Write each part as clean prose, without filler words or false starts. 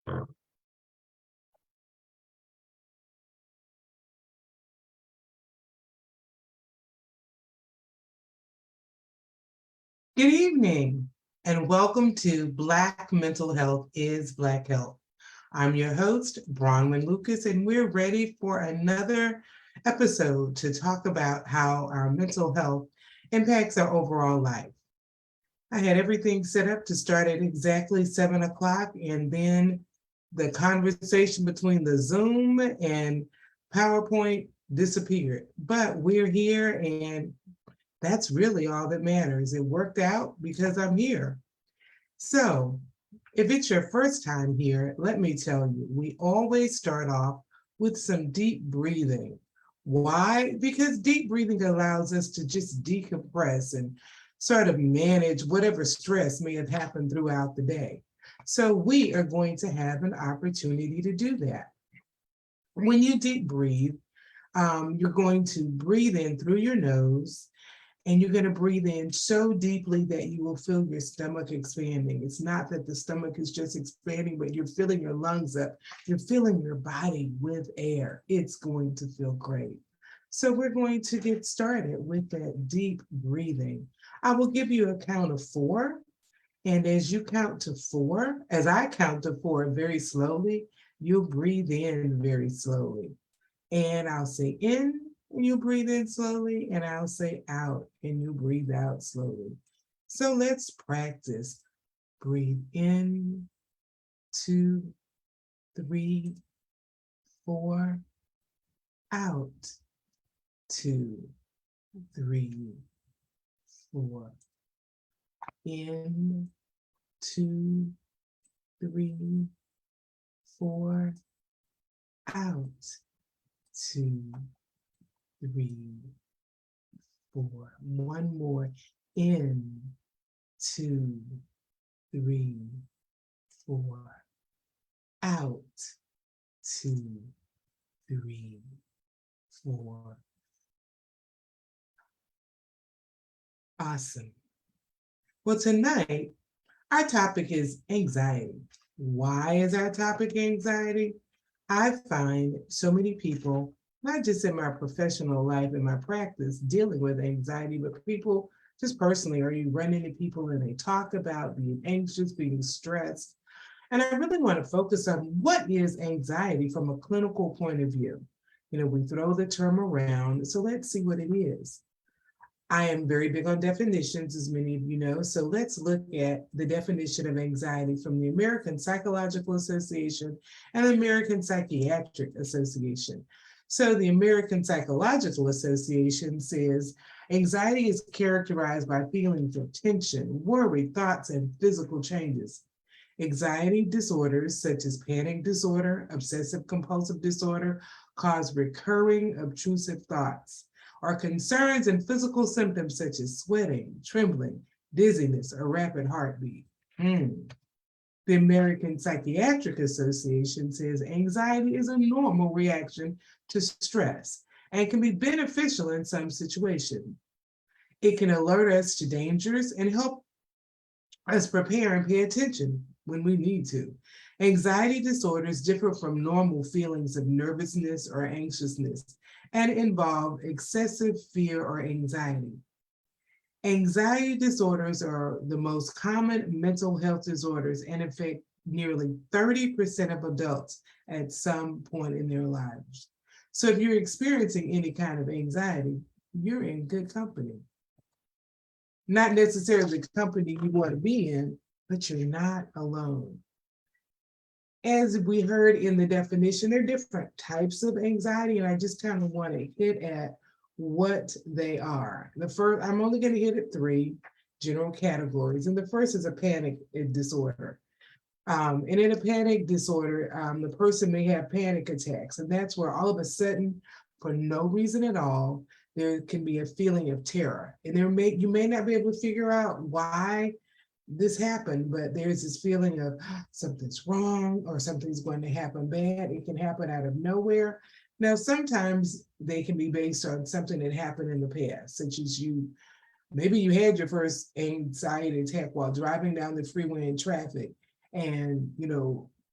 Good evening, and welcome to Black Mental Health is Black Health. I'm your host, Bronwyn Lucas, and we're ready for another episode to talk about how our mental health impacts our overall life. I had everything set up to start at exactly 7 o'clock, and then the conversation between the Zoom and PowerPoint disappeared. But we're here, and that's really all that matters. It worked out because I'm here. So, if it's your first time here, let me tell you, we always start off with some deep breathing. Why? Because deep breathing allows us to just decompress and sort of manage whatever stress may have happened throughout the day. So, we are going to have an opportunity to do that. When you deep breathe, you're going to breathe in through your nose, and you're going to breathe in so deeply that you will feel your stomach expanding. It's not that the stomach is just expanding, but you're filling your lungs up. You're filling your body with air. It's going to feel great. So we're going to get started with that deep breathing. I will give you a count of 4. And as you count to 4, as I count to 4 very slowly, you'll breathe in very slowly. And I'll say in, and you breathe in slowly, and I'll say out, and you breathe out slowly. So let's practice. Breathe in, 2, 3, 4, out, 2, 3, 4, in, 2, 3, 4, out, 2, 3, 4. One more. In, 2, 3, 4. Out, 2, 3, 4. Awesome. Well, tonight, our topic is anxiety. Why is our topic anxiety? I find so many people, not just in my professional life and my practice, dealing with anxiety, but people just personally, or you run into people and they talk about being anxious, being stressed. And I really want to focus on what is anxiety from a clinical point of view. We throw the term around, so let's see what it is. I am very big on definitions, as many of you know. So let's look at the definition of anxiety from the American Psychological Association and the American Psychiatric Association. So the American Psychological Association says anxiety is characterized by feelings of tension, worry, thoughts, and physical changes. Anxiety disorders such as panic disorder, obsessive compulsive disorder, cause recurring obtrusive thoughts, or concerns and physical symptoms such as sweating, trembling, dizziness, or rapid heartbeat. The American Psychiatric Association says anxiety is a normal reaction to stress and can be beneficial in some situations. It can alert us to dangers and help us prepare and pay attention when we need to. Anxiety disorders differ from normal feelings of nervousness or anxiousness and involve excessive fear or anxiety. Anxiety disorders are the most common mental health disorders and affect nearly 30% of adults at some point in their lives. So if you're experiencing any kind of anxiety, you're in good company. Not necessarily the company you want to be in, but you're not alone. As we heard in the definition, there are different types of anxiety, and I just kind of want to hit at what they are. The first, I'm only going to hit at 3 general categories, and the first is a panic disorder. And in a panic disorder, the person may have panic attacks, and that's where all of a sudden, for no reason at all, there can be a feeling of terror. And you may not be able to figure out why this happened, but there's this feeling of something's wrong or something's going to happen bad. It can happen out of nowhere. Now, sometimes they can be based on something that happened in the past, such as maybe you had your first anxiety attack while driving down the freeway in traffic, and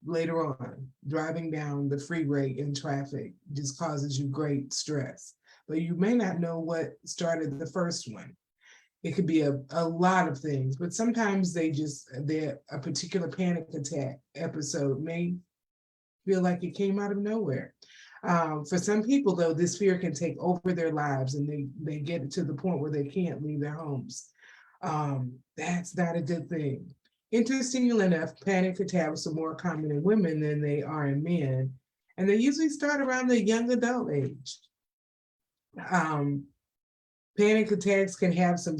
later on. Driving down the freeway in traffic just causes you great stress, but you may not know what started the first one. It could be a lot of things, but sometimes they're a particular panic attack episode may feel like it came out of nowhere. For some people, though, this fear can take over their lives and they get to the point where they can't leave their homes. That's not a good thing. Interestingly enough, panic attacks are more common in women than they are in men, and they usually start around the young adult age. Um, Panic attacks can have some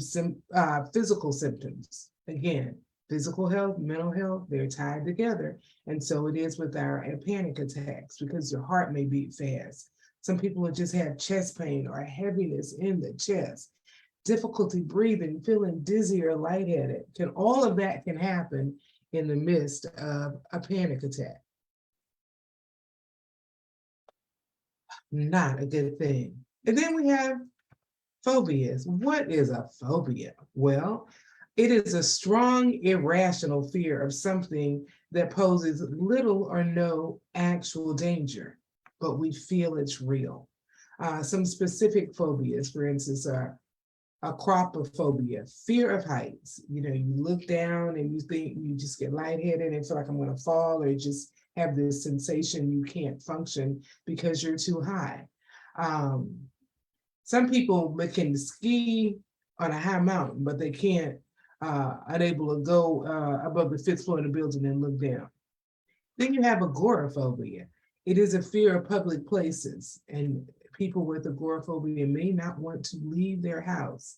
physical symptoms. Again, physical health, mental health, they're tied together. And so it is with our panic attacks because your heart may beat fast. Some people will just have chest pain or heaviness in the chest, difficulty breathing, feeling dizzy or lightheaded. All of that can happen in the midst of a panic attack. Not a good thing. And then we have phobias. What is a phobia? Well, it is a strong, irrational fear of something that poses little or no actual danger, but we feel it's real. Some specific phobias, for instance, are acropophobia, fear of heights. You know, you look down and you think you just get lightheaded and feel like I'm going to fall, or just have this sensation you can't function because you're too high. Um, some people can ski on a high mountain, but they can't, unable to go above the fifth floor of the building and look down. Then you have agoraphobia. It is a fear of public places, and people with agoraphobia may not want to leave their house.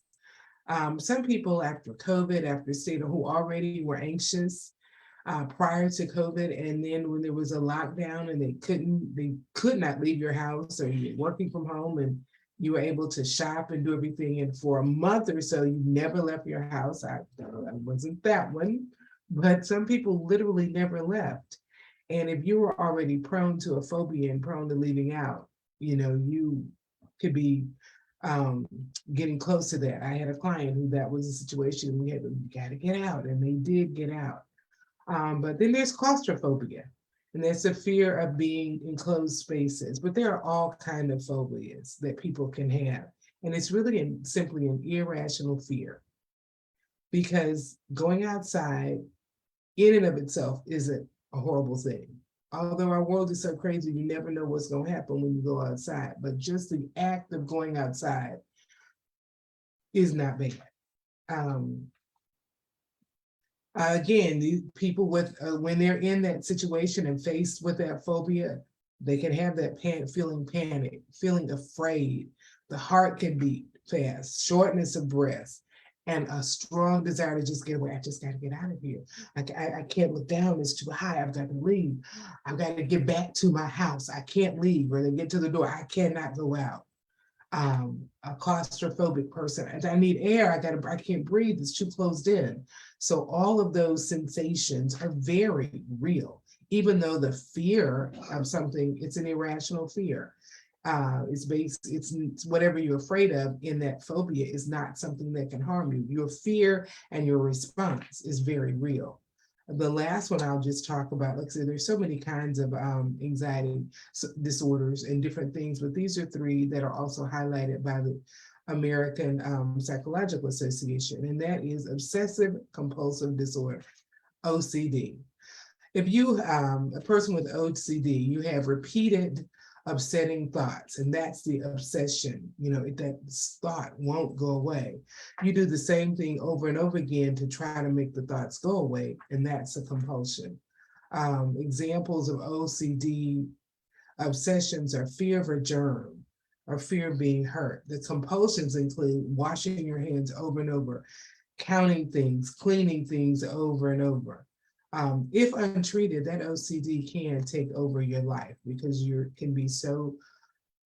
Some people after COVID, after state who already were anxious prior to COVID, and then when there was a lockdown and they could not leave your house, or you're working from home and you were able to shop and do everything. And for a month or so, you never left your house. I wasn't that one, but some people literally never left. And if you were already prone to a phobia and prone to leaving out, you know, you could be um, getting close to that. I had a client who that was a situation we got to get out, and they did get out. But then there's claustrophobia, and that's a fear of being in closed spaces. But there are all kind of phobias that people can have, and it's really simply an irrational fear, because going outside in and of itself isn't a horrible thing. Although our world is so crazy, you never know what's going to happen when you go outside. But just the act of going outside is not bad. Um, Again, these people with when they're in that situation and faced with that phobia, they can have that panic, feeling afraid. The heart can beat fast, shortness of breath, and a strong desire to just get away. I just got to get out of here. I can't look down, it's too high. I've got to leave. I've got to get back to my house. I can't leave. Or they get to the door, I cannot go out. A claustrophobic person. I need air. I can't breathe. It's too closed in. So all of those sensations are very real, even though the fear of something, it's an irrational fear. It's whatever you're afraid of in that phobia is not something that can harm you. Your fear and your response is very real. The last one I'll just talk about, like I said, there's so many kinds of anxiety disorders and different things, but these are three that are also highlighted by the American Psychological Association, and that is obsessive compulsive disorder, OCD. If you, a person with OCD, you have repeated upsetting thoughts, and that's the obsession. You know, that thought won't go away. You do the same thing over and over again to try to make the thoughts go away, and that's a compulsion. Examples of OCD obsessions are fear of a germ or fear of being hurt. The compulsions include washing your hands over and over, counting things, cleaning things over and over. If untreated, that OCD can take over your life because you can be so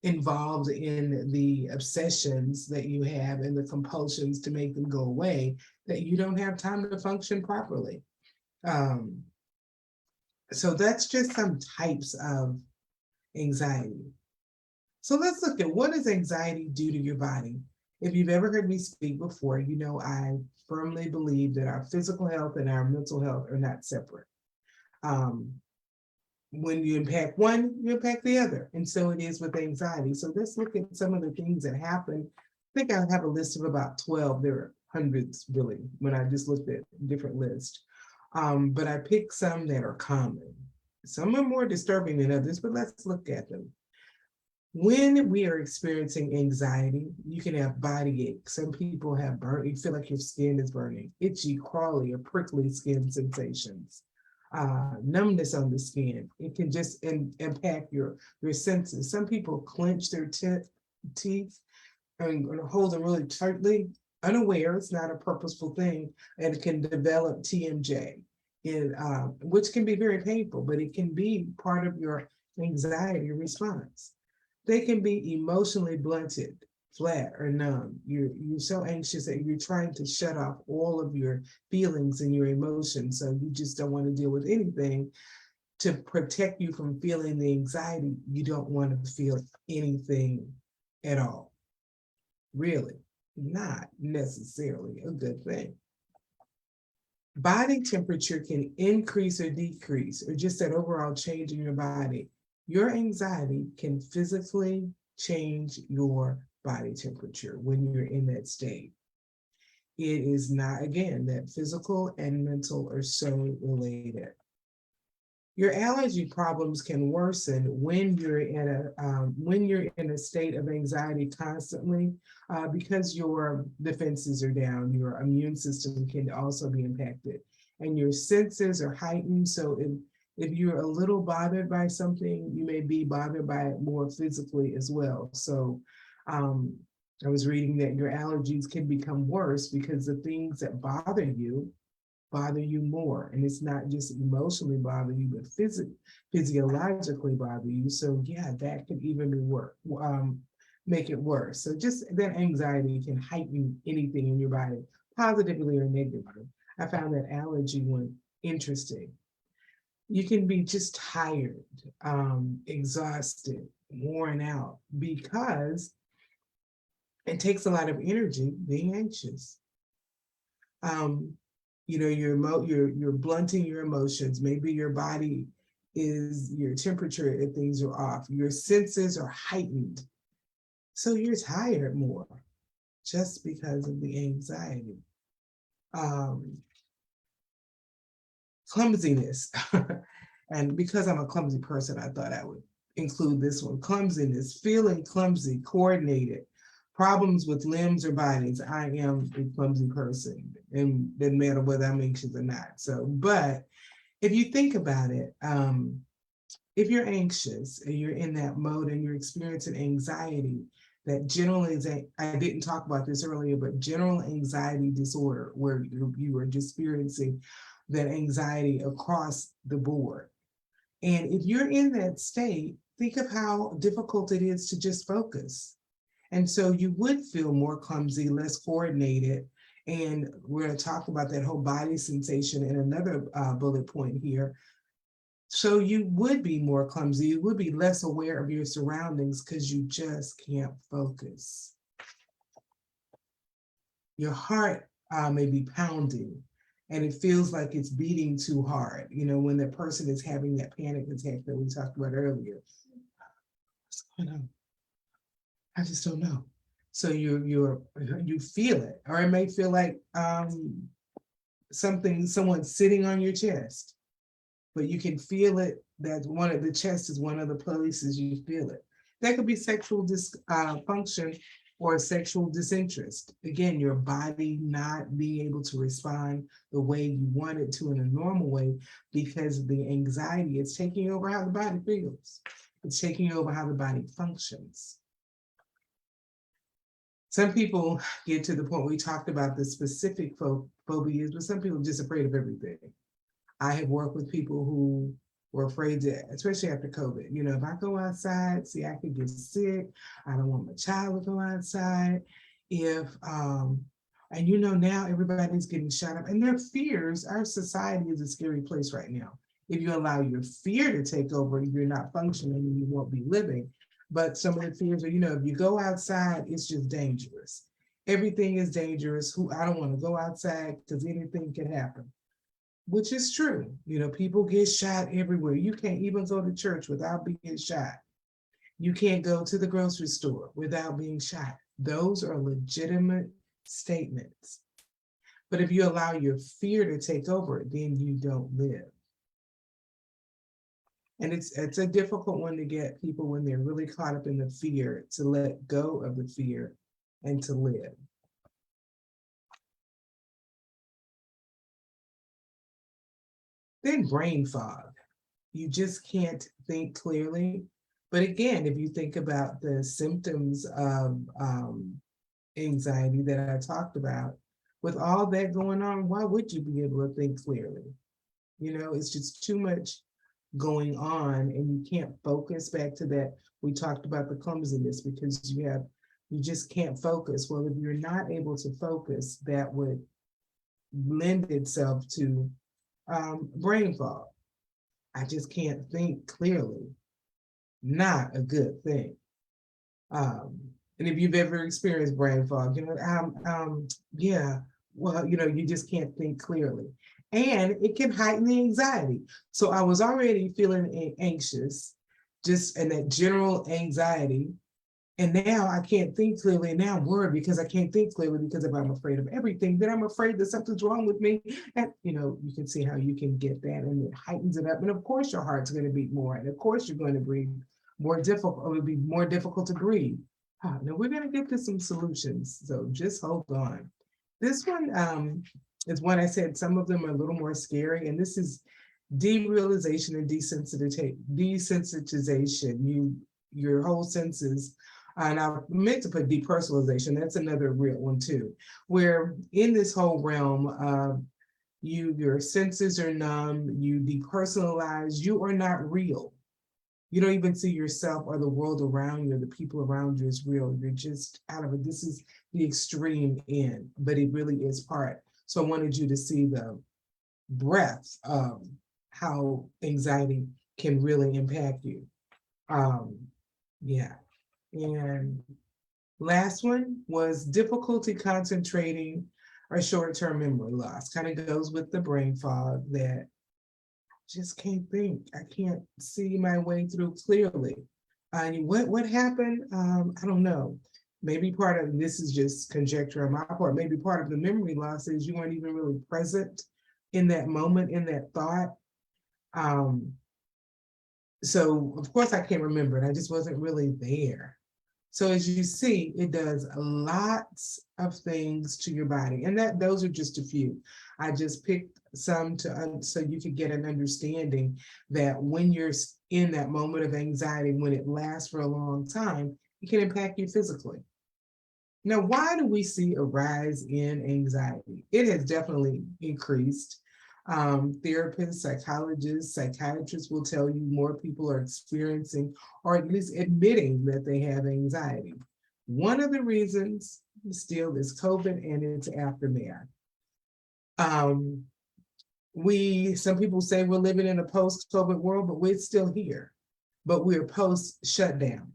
involved in the obsessions that you have and the compulsions to make them go away that you don't have time to function properly. Um, so that's just some types of anxiety. So let's look at, what does anxiety do to your body? If you've ever heard me speak before, you know I firmly believe that our physical health and our mental health are not separate. Um, when you impact one, you impact the other. And so it is with anxiety. So let's look at some of the things that happen. I think I have a list of about 12. There are hundreds really when I just looked at different lists. But I picked some that are common. Some are more disturbing than others, but let's look at them. When we are experiencing anxiety, you can have body ache. Some people have burn, you feel like your skin is burning, itchy, crawly, or prickly skin sensations, numbness on the skin. It can just impact your senses. Some people clench their teeth and hold them really tightly, unaware, it's not a purposeful thing, and it can develop TMJ, which can be very painful, but it can be part of your anxiety response. They can be emotionally blunted, flat, or numb. You're so anxious that you're trying to shut off all of your feelings and your emotions. So you just don't want to deal with anything to protect you from feeling the anxiety. You don't want to feel anything at all. Really, not necessarily a good thing. Body temperature can increase or decrease, or just that overall change in your body. Your anxiety can physically change your body temperature when you're in that state. It is not, again, that physical and mental are so related. Your allergy problems can worsen when you're in a state of anxiety constantly, because your defenses are down. Your immune system can also be impacted, and your senses are heightened. So if you're a little bothered by something, you may be bothered by it more physically as well. So I was reading that your allergies can become worse because the things that bother you more. And it's not just emotionally bother you, but physiologically bother you. So yeah, that could even be worse, make it worse. So just that anxiety can heighten anything in your body, positively or negatively. I found that allergy one interesting. You can be just tired, exhausted, worn out because it takes a lot of energy being anxious. Um, you're blunting your emotions. Maybe your body is your temperature if things are off. Your senses are heightened. So you're tired more just because of the anxiety. Um, Clumsiness. And because I'm a clumsy person, I thought I would include this one. Clumsiness, feeling clumsy, coordinated, problems with limbs or bodies. I am a clumsy person, and it doesn't matter whether I'm anxious or not. So, but if you think about it, if you're anxious and you're in that mode and you're experiencing anxiety, that general anxiety, I didn't talk about this earlier, but general anxiety disorder, where you are experiencing that anxiety across the board. And if you're in that state, think of how difficult it is to just focus. And so you would feel more clumsy, less coordinated. And we're going to talk about that whole body sensation in another bullet point here. So you would be more clumsy, you would be less aware of your surroundings because you just can't focus. Your heart may be pounding and it feels like it's beating too hard. You know, when the person is having that panic attack that we talked about earlier. What's going on? I just don't know. So you feel it, or it may feel like someone's sitting on your chest, but you can feel it. That one of the chest is one of the places you feel it. That could be sexual dysfunction or sexual disinterest. Again, your body not being able to respond the way you want it to in a normal way because the anxiety is taking over how the body feels. It's taking over how the body functions. Some people get to the point we talked about the specific phobias, but some people are just afraid of everything. I have worked with people who were afraid to, especially after COVID, you know, if I go outside, see, I could get sick. I don't want my child to go outside. And you know, now everybody's getting shot up and their fears, our society is a scary place right now. If you allow your fear to take over, you're not functioning and you won't be living. But some of the fears are, you know, if you go outside, it's just dangerous. Everything is dangerous. I don't want to go outside because anything can happen. which is true. You know, people get shot everywhere. You can't even go to church without being shot. You can't go to the grocery store without being shot. Those are legitimate statements. But if you allow your fear to take over, then you don't live. And it's a difficult one to get people when they're really caught up in the fear to let go of the fear and to live. Then brain fog. You just can't think clearly. But again, if you think about the symptoms of anxiety that I talked about, with all that going on, why would you be able to think clearly? You know, it's just too much going on and you can't focus. Back to that, we talked about the clumsiness because you just can't focus. Well, if you're not able to focus, that would lend itself to brain fog. I just can't think clearly. Not a good thing. Um, and if you've ever experienced brain fog, yeah, well, you just can't think clearly. And it can heighten the anxiety. So I was already feeling anxious, just and that general anxiety. And now I can't think clearly. And now I'm worried because I can't think clearly because if I'm afraid of everything, then I'm afraid that something's wrong with me. And you can see how you can get that and it heightens it up. And of course your heart's going to beat more. And of course you're going to breathe more difficult. It'll be more difficult to breathe. Now we're going to get to some solutions. So just hold on. This one is one I said, some of them are a little more scary. And this is derealization and desensitization. Your whole senses, and I meant to put depersonalization. That's another real one too, where in this whole realm, your senses are numb, you depersonalize, you are not real. You don't even see yourself or the world around you or the people around you as real. You're just out of it. This is the extreme end, but it really is part. So I wanted you to see the breadth of how anxiety can really impact you. Yeah. And last one was difficulty concentrating or short-term memory loss. Kind of goes with the brain fog that just can't think. I can't see my way through clearly. What happened? I don't know. Maybe part of this is just conjecture on my part. Maybe part of the memory loss is you weren't even really present in that moment, in that thought. So of course I can't remember it. I just wasn't really there. So as you see, it does lots of things to your body, and those are just a few. I just picked some so you could get an understanding that when you're in that moment of anxiety, when it lasts for a long time, it can impact you physically. Now, why do we see a rise in anxiety? It has definitely increased. Therapists, psychologists, psychiatrists will tell you more people are experiencing or at least admitting that they have anxiety. One of the reasons still is COVID and its aftermath. Some people say we're living in a post-COVID world, but we're still here. But we're post-shutdown.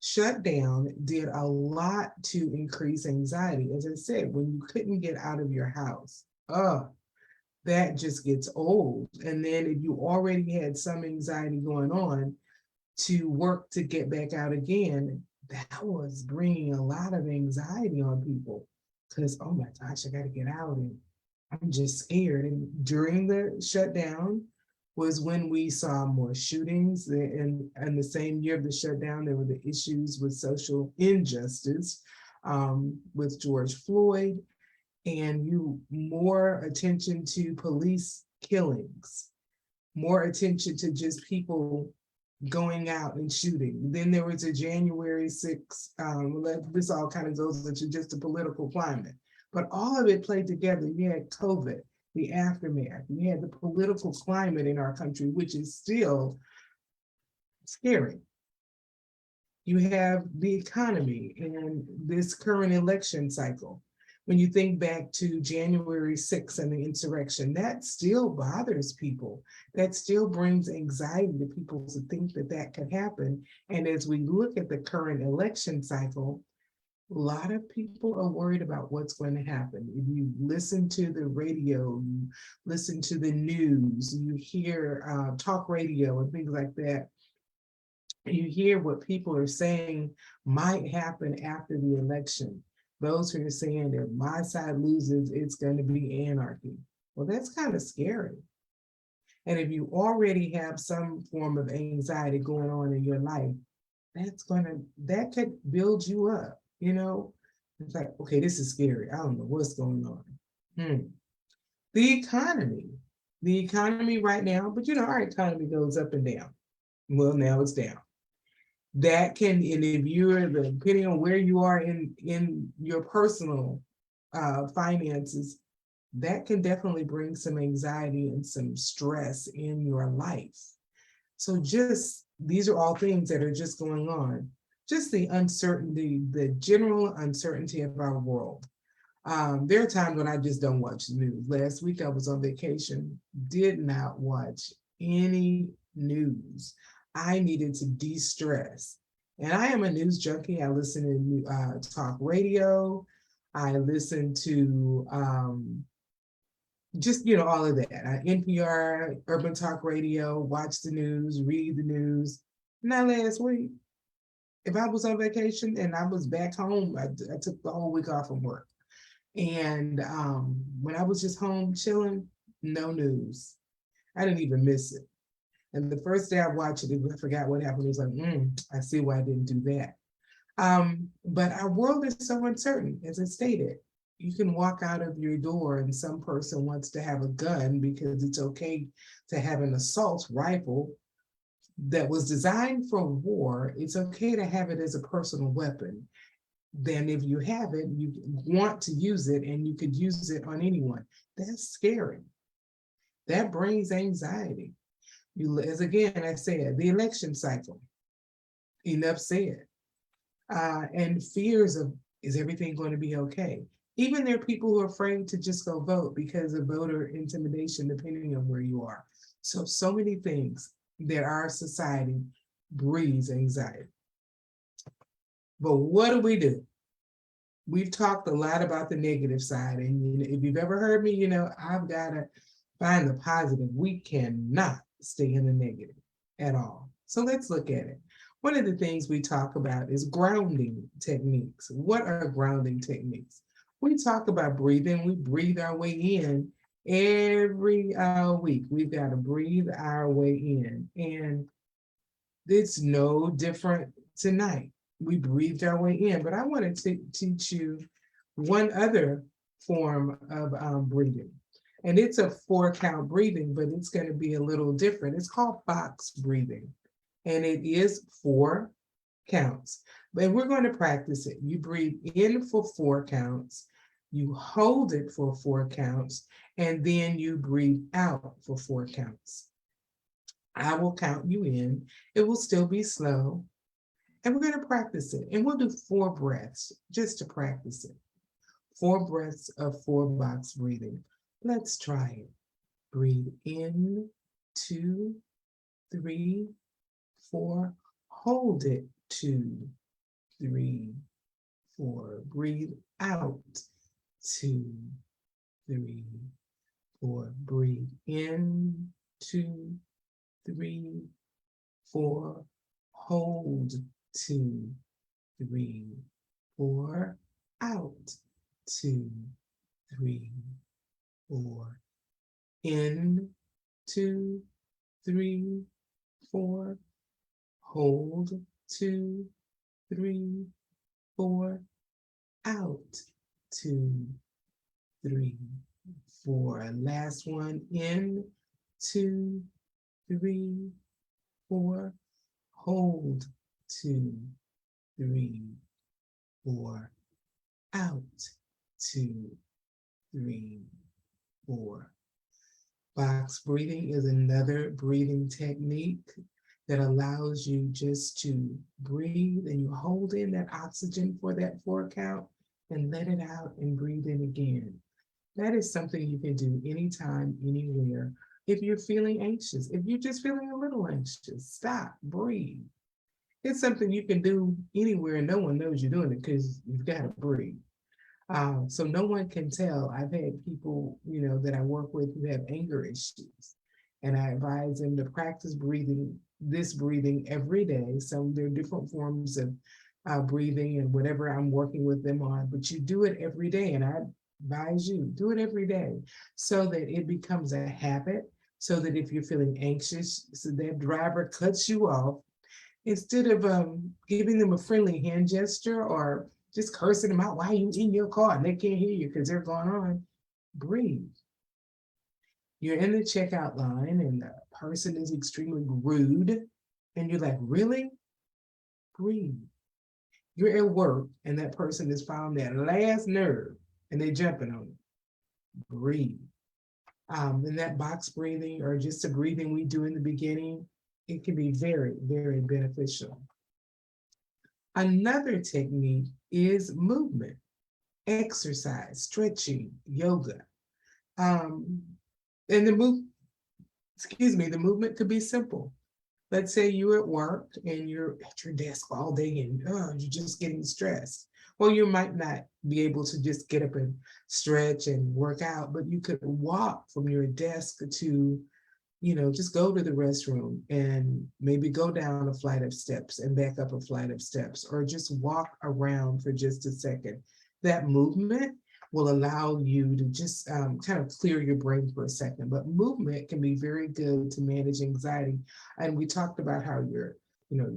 Shutdown did a lot to increase anxiety. As I said, when you couldn't get out of your house, that just gets old. And then if you already had some anxiety going on, to work to get back out again, that was bringing a lot of anxiety on people because, oh my gosh, I got to get out and I'm just scared. And during the shutdown was when we saw more shootings. And the same year of the shutdown, there were the issues with social injustice with George Floyd, and more attention to police killings, more attention to just people going out and shooting. Then there was a January 6th, this all kind of goes into just the political climate, but all of it played together. You had COVID, the aftermath, you had the political climate in our country, which is still scary. You have the economy and this current election cycle. When you think back to January 6th and the insurrection, that still bothers people. That still brings anxiety to people to think that that could happen. And as we look at the current election cycle, A lot of people are worried about what's going to happen. If you listen to the radio, you listen to the news, you hear talk radio and things like that, you hear what people are saying might happen after the election. Those who are saying that my side loses, it's going to be anarchy. Well, that's kind of scary. And if you already have some form of anxiety going on in your life, that could build you up, you know? It's like, okay, this is scary. I don't know what's going on. Hmm. The economy. The economy right now, but our economy goes up and down. Well, now it's down. That can, and if depending on where you are in your personal finances, that can definitely bring some anxiety and some stress in your life. So just these are all things that are just going on. Just the uncertainty, the general uncertainty of our world. There are times when I just don't watch the news. Last week I was on vacation, did not watch any news. I needed to de-stress. And I am a news junkie. I listen to talk radio. I listen to just all of that. NPR, Urban Talk Radio, watch the news, read the news. Not last week. If I was on vacation and I was back home, I took the whole week off from work. And when I was just home chilling, no news. I didn't even miss it. And the first day I watched it, I forgot what happened. It was like, I see why I didn't do that. But our world is so uncertain, as I stated. You can walk out of your door and some person wants to have a gun because it's okay to have an assault rifle that was designed for war. It's okay to have it as a personal weapon. Then if you have it, you want to use it and you could use it on anyone. That's scary. That brings anxiety. As again, I said, the election cycle, enough said. And fears of, is everything going to be okay? Even there are people who are afraid to just go vote because of voter intimidation, depending on where you are. So many things that our society breeds anxiety. But what do? We've talked a lot about the negative side. And if you've ever heard me, I've got to find the positive. We cannot stay in the negative at all. So let's look at it. One of the things we talk about is grounding techniques. What are grounding techniques? We talk about breathing. We breathe our way in every week. We've got to breathe our way in. And it's no different tonight. We breathed our way in, but I want to teach you one other form of breathing. And it's a 4-count breathing, but it's going to be a little different. It's called box breathing. And it is 4 counts. But we're going to practice it. You breathe in for 4 counts, you hold it for 4 counts, and then you breathe out for 4 counts. I will count you in. It will still be slow. And we're going to practice it. And we'll do 4 breaths just to practice it. 4 breaths of 4 box breathing. Let's try it. Breathe in, 2, 3, 4. Hold it, 2, 3, 4. Breathe out, 2, 3, 4. Breathe in, 2, 3, 4. Hold, 2, 3, 4. Out, 2, 3, 4. In, 2, 3, 4. Hold, 2, 3, 4. Out, 2, 3, 4. Last one. In, 2, 3, 4. Hold, 2, 3, 4. Out, 2, 3, 4. Box breathing is another breathing technique that allows you just to breathe and you hold in that oxygen for that 4 count and let it out and breathe in again. That is something you can do anytime, anywhere. If you're feeling anxious, if you're just feeling a little anxious, stop, breathe. It's something you can do anywhere and no one knows you're doing it because you've got to breathe. So no one can tell. I've had people, that I work with who have anger issues, and I advise them to practice this breathing every day. So there are different forms of breathing and whatever I'm working with them on, but you do it every day, and I advise you do it every day so that it becomes a habit. So that if you're feeling anxious, so that driver cuts you off, instead of giving them a friendly hand gesture or just cursing them out, why are you in your car and they can't hear you because they're going on, breathe. You're in the checkout line and the person is extremely rude and you're like, really? Breathe. You're at work and that person has found that last nerve and they're jumping on it. Breathe. And that box breathing or just the breathing we do in the beginning, it can be very, very beneficial. Another technique is movement, exercise, stretching, yoga. Um, and the movement could be simple. Let's say you're at work and you're at your desk all day and you're just getting stressed. Well, you might not be able to just get up and stretch and work out, but you could walk from your desk to, just go to the restroom and maybe go down a flight of steps and back up a flight of steps, or just walk around for just a second. That movement will allow you to just kind of clear your brain for a second. But movement can be very good to manage anxiety. And we talked about how your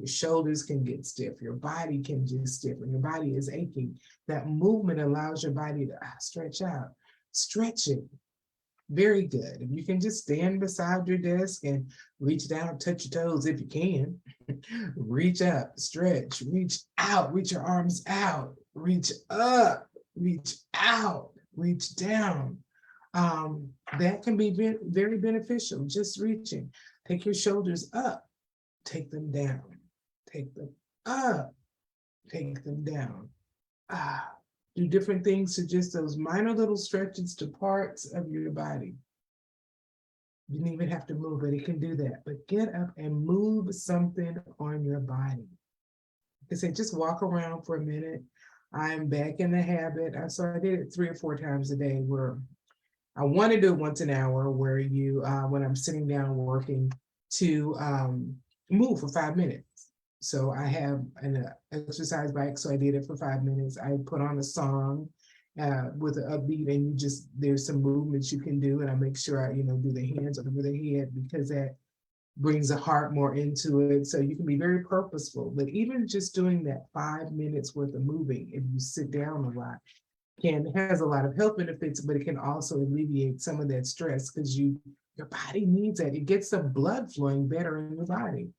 shoulders can get stiff, your body can get stiff, and your body is aching. That movement allows your body to stretch out. Stretching, very good. If you can just stand beside your desk and reach down, touch your toes if you can, reach up, stretch, reach out, reach your arms out, reach up, reach out, reach down. That can be very beneficial, just reaching. Take your shoulders up, take them down, take them up, take them down. Ah, do different things to just those minor little stretches to parts of your body. You don't even have to move, but it can do that. But get up and move something on your body. I said, just walk around for a minute. I'm back in the habit. So I did it 3 or 4 times a day where I want to do it once an hour where when I'm sitting down working, to move for 5 minutes. So I have an exercise bike, so I did it for 5 minutes. I put on a song with an upbeat, and there's some movements you can do, and I make sure I do the hands over the head because that brings the heart more into it. So you can be very purposeful. But even just doing that 5 minutes worth of moving, if you sit down a lot, has a lot of health benefits, but it can also alleviate some of that stress because your body needs that. It gets the blood flowing better in your body.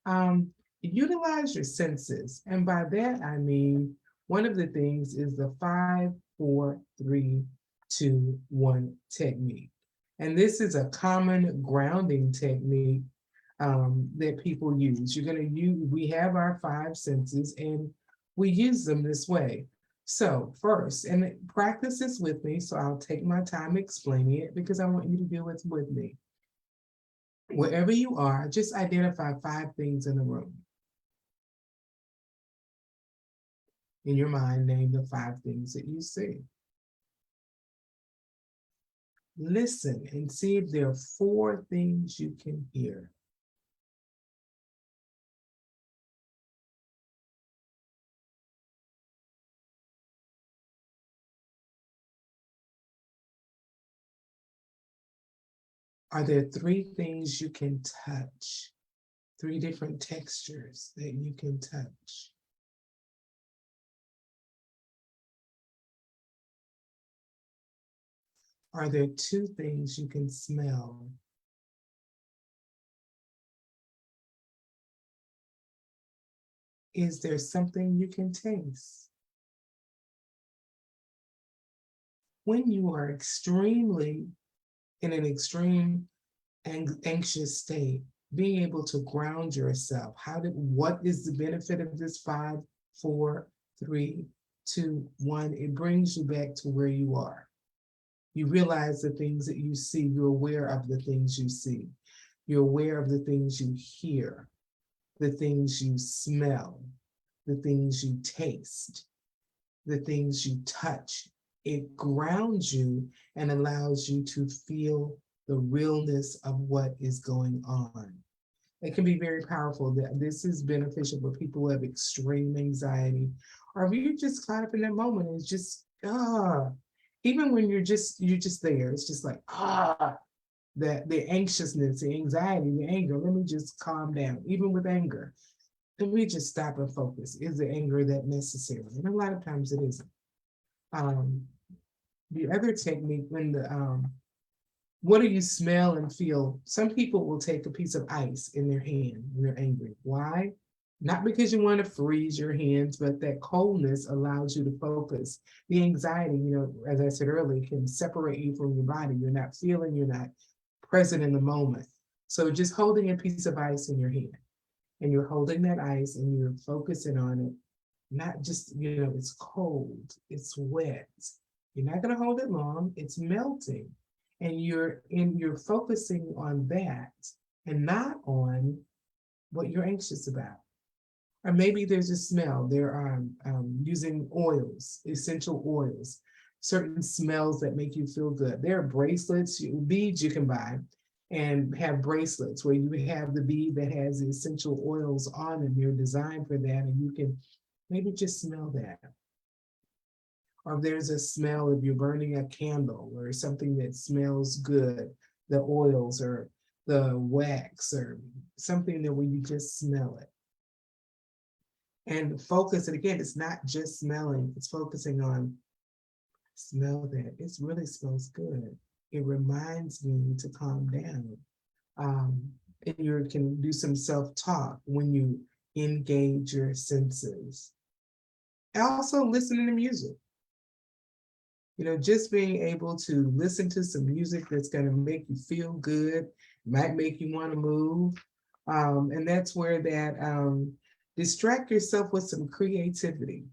Um, Utilize your senses. And by that, I mean, one of the things is the 5, 4, 3, 2, 1 technique. And this is a common grounding technique that people use. We have our 5 senses and we use them this way. So first, and practice this with me, so I'll take my time explaining it because I want you to do it with me. Wherever you are, just identify 5 things in the room. In your mind, name the 5 things that you see. Listen and see if there are 4 things you can hear. Are there 3 things you can touch? 3 different textures that you can touch. Are there 2 things you can smell? Is there something you can taste? When you are in an extreme anxious state, being able to ground yourself. What is the benefit of this 5, 4, 3, 2, 1? It brings you back to where you are. You realize the things that you see. You're aware of the things you see. You're aware of the things you hear. the things you smell, the things you taste, the things you touch. It grounds you and allows you to feel the realness of what is going on. It can be very powerful. This is beneficial for people who have extreme anxiety, or if you're just caught up in that moment, it's just even when you're just there, it's just like that the anxiousness, the anxiety, the anger. Let me just calm down. Even with anger, let me just stop and focus. Is the anger that necessary? And a lot of times it isn't. Um, the other technique when the what do you smell and feel? Some people will take a piece of ice in their hand when they're angry. Why? Not because you want to freeze your hands, but that coldness allows you to focus. The anxiety, as I said earlier, can separate you from your body. You're not feeling, you're not present in the moment. So just holding a piece of ice in your hand, and you're holding that ice and you're focusing on it, not just, it's cold, it's wet. You're not going to hold it long, it's melting. And you're focusing on that and not on what you're anxious about. Or maybe there's a smell. They're using oils, essential oils, certain smells that make you feel good. There are bracelets, beads you can buy and have bracelets where you have the bead that has the essential oils on and they're designed for that. And you can maybe just smell that. Or if there's a smell, if you're burning a candle or something that smells good, the oils or the wax or something that when you just smell it. And focus, and again, it's not just smelling, it's focusing on smell that. It really smells good. It reminds me to calm down. And you can do some self-talk when you engage your senses. Also listening to music. Just being able to listen to some music that's going to make you feel good, might make you want to move. And that's where that distract yourself with some creativity,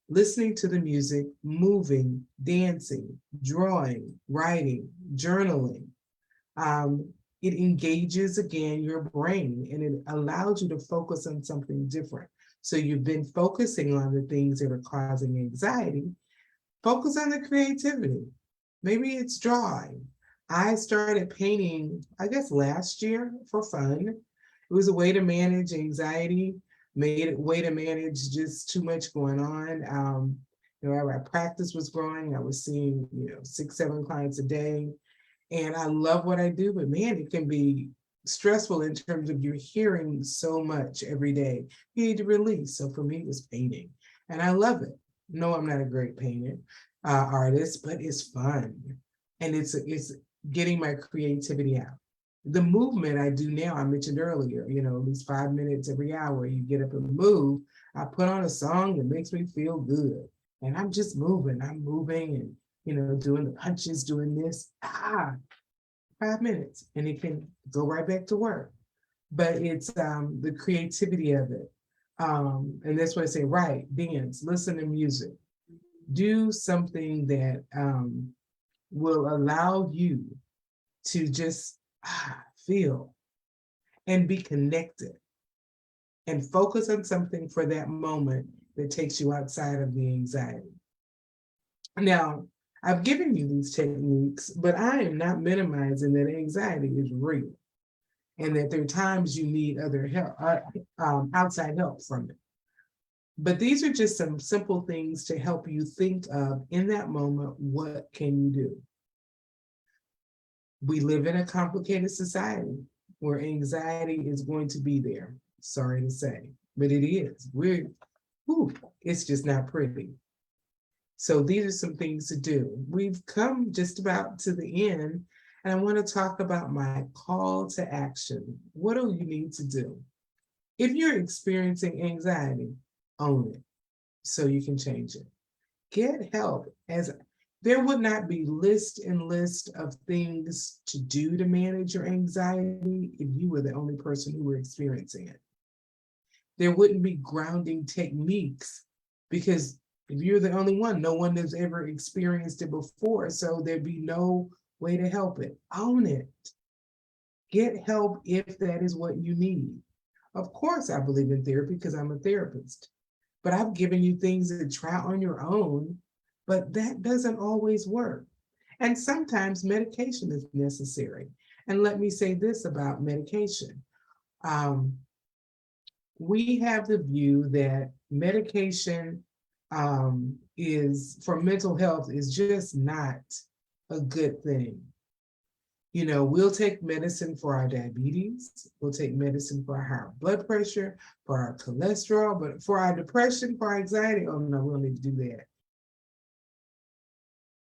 listening to the music, moving, dancing, drawing, writing, journaling. It engages again your brain and it allows you to focus on something different. So you've been focusing on the things that are causing anxiety. Focus on the creativity. Maybe it's drawing. I started painting, I guess last year for fun. It was a way to manage anxiety, made it way to manage just too much going on. Our practice was growing. I was seeing, 6, 7 clients a day. And I love what I do, but man, it can be stressful in terms of you're hearing so much every day. You need to release. So for me, it was painting. And I love it. No, I'm not a great painter, artist, but it's fun. And it's getting my creativity out. The movement I do now, I mentioned earlier, at least 5 minutes every hour, you get up and move. I put on a song that makes me feel good. And I'm just moving. I'm moving and, doing the punches, doing this. 5 minutes. And it can go right back to work. But it's the creativity of it. And that's why I say, write, dance, listen to music, do something that will allow you to just feel and be connected and focus on something for that moment that takes you outside of the anxiety. Now, I've given you these techniques, but I am not minimizing that anxiety is real and that there are times you need other help, outside help from it. But these are just some simple things to help you think of in that moment, what can you do? We live in a complicated society where anxiety is going to be there. Sorry to say, but it is. It's just not pretty. So these are some things to do. We've come just about to the end, and I want to talk about my call to action. What do you need to do? If you're experiencing anxiety, own it so you can change it. Get help, as there would not be list and list of things to do to manage your anxiety if you were the only person who were experiencing it. There wouldn't be grounding techniques because if you're the only one, no one has ever experienced it before, so there'd be no way to help it. Own it. Get help if that is what you need. Of course, I believe in therapy because I'm a therapist, but I've given you things to try on your own, but that doesn't always work. And sometimes medication is necessary. And let me say this about medication. Um, we have the view that medication is for mental health is just not a good thing. You know, we'll take medicine for our diabetes, we'll take medicine for our high blood pressure, for our cholesterol, but for our depression, for our anxiety, oh no, we don't need to do that.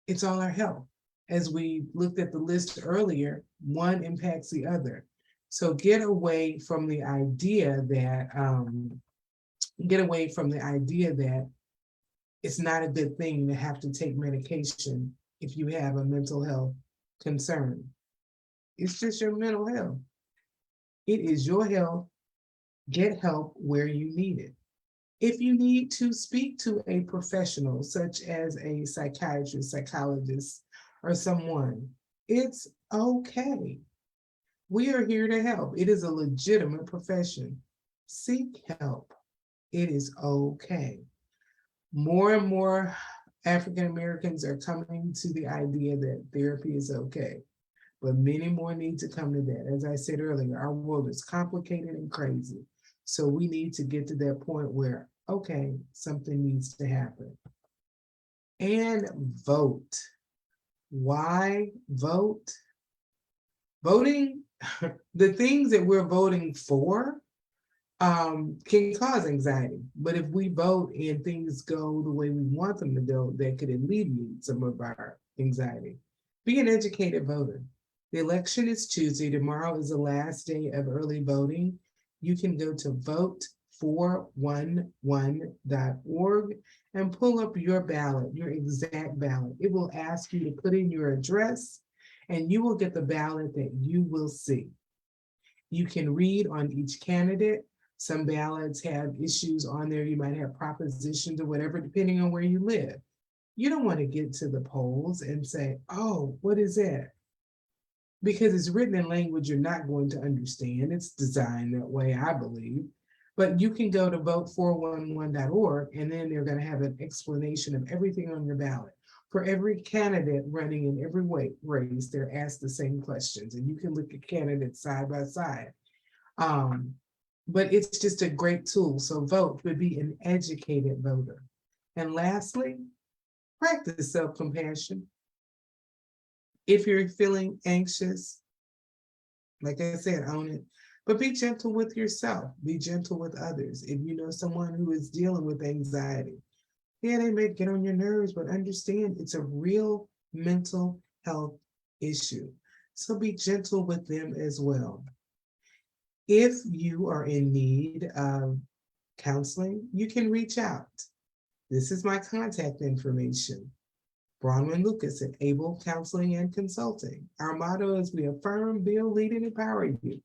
It's all our health. As we looked at the list earlier, one impacts the other. So get away from the idea that it's not a good thing to have to take medication if you have a mental health concern. It's just your mental health. It is your health. Get help where you need it. If you need to speak to a professional, such as a psychiatrist, psychologist, or someone, it's okay. We are here to help. It is a legitimate profession. Seek help. It is okay. More and more African Americans are coming to the idea that therapy is okay, but many more need to come to that. As I said earlier, our world is complicated and crazy. So we need to get to that point where, okay, something needs to happen. And vote. Why vote? Voting, the things that we're voting for can cause anxiety. But if we vote and things go the way we want them to go, that could alleviate some of our anxiety. Be an educated voter. The election is Tuesday. Tomorrow is the last day of early voting. You can go to vote411.org and pull up your ballot, your exact ballot. It will ask you to put in your address and you will get the ballot that you will see. You can read on each candidate. Some ballots have issues on there. You might have propositions or whatever, depending on where you live. You don't want to get to the polls and say, oh, what is that? Because it's written in language you're not going to understand. It's designed that way, I believe. But you can go to vote411.org and then they're going to have an explanation of everything on your ballot. For every candidate running in every race, they're asked the same questions, and you can look at candidates side by side. But it's just a great tool. So vote, but be an educated voter. And lastly, practice self-compassion. If you're feeling anxious, like I said, own it, but be gentle with yourself. Be gentle with others. If you know someone who is dealing with anxiety, yeah, they may get on your nerves, but understand it's a real mental health issue. So be gentle with them as well. If you are in need of counseling, you can reach out. This is my contact information. Bronwyn Lucas at Able Counseling and Consulting. Our motto is we affirm, build, lead, and empower you.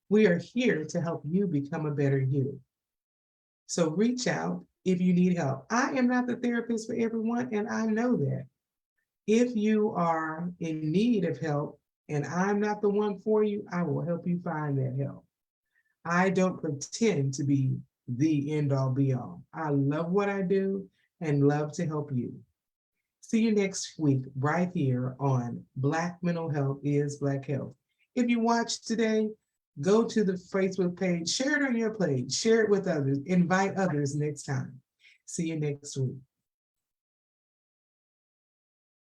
We are here to help you become a better you. So reach out if you need help. I am not the therapist for everyone, and I know that. If you are in need of help and I'm not the one for you, I will help you find that help. I don't pretend to be the end all be all. I love what I do and love to help you. See you next week right here on Black Mental Health is Black Health. If you watched today, go to the Facebook page, share it on your page, share it with others, invite others next time. See you next week.